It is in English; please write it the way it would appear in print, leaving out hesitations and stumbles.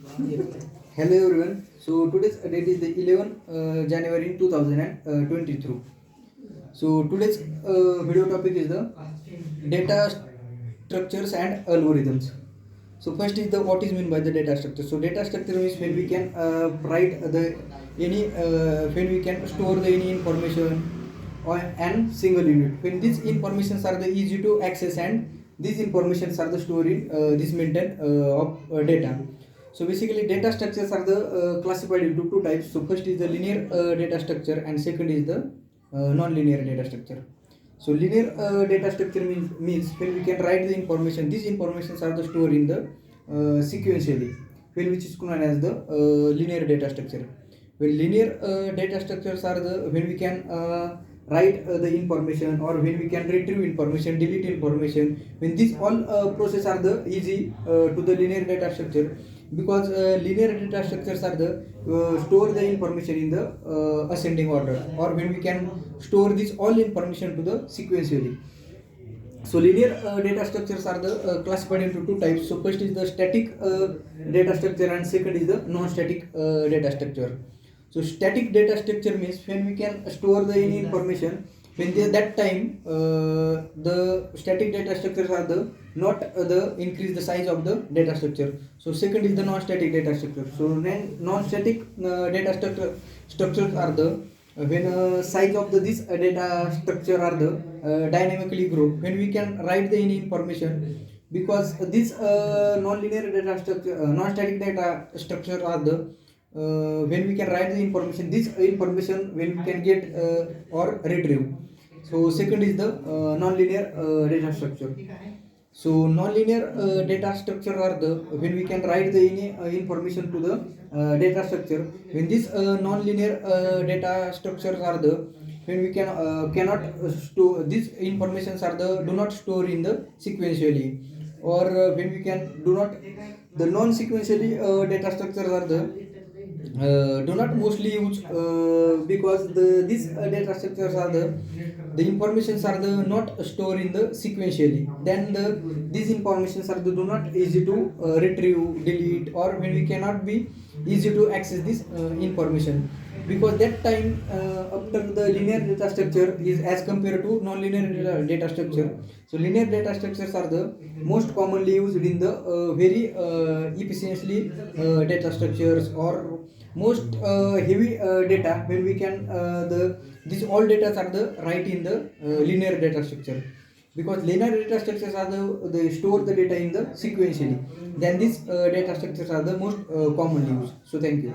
Hello everyone. So today's date is the 11 January 2023. So today's video topic is the data structures and algorithms. So first is the what is meant by the data structure. So data structure means when we can write the any when we can store the any information or and single unit. When these informations are the easy to access and these informations are the stored in this maintain of data. So basically data structures are the classified into two types. So first is the linear data structure and second is the non-linear data structure. So linear data structure means when we can write the information, these informations are the stored in the sequentially, when which is known as the linear data structure. When linear data structures are the when we can write the information or when we can retrieve information, delete information. When these all process are the easy to the linear data structure, because linear data structures are the store the information in the ascending order, or when we can store this all information to the sequentially. So linear data structures are the classified into two types. So first is the static data structure and second is the non-static data structure. So static data structure means when we can store the any information, when that time the static data structures are the not the increase the size of the data structure. So second is the non-static data structure. So non-static data structures are the when size of this data structure are the dynamically grow when we can write the any information, because this non-linear data structure non-static data structure are the when we can write the information, this information when we can get or retrieve. So second is the non-linear data structure. So non-linear data structure are the when we can write the any information to the data structure. When this non-linear data structures are the when we cannot store these informations are the do not store in the sequentially, or when we can do not the non-sequentially data structures are the do not mostly use because these data structures are the informations are the not stored in the sequentially, then these informations are the do not easy to retrieve, delete, or when we cannot be easy to access this information, because that time after the linear data structure is as compared to non-linear data structure. So linear data structures are the most commonly used in the very efficiently data structures, or most heavy data when we can the these all data are the right in the linear data structure, because linear data structures are the store the data in the sequentially, then these data structures are the most commonly used. So thank you.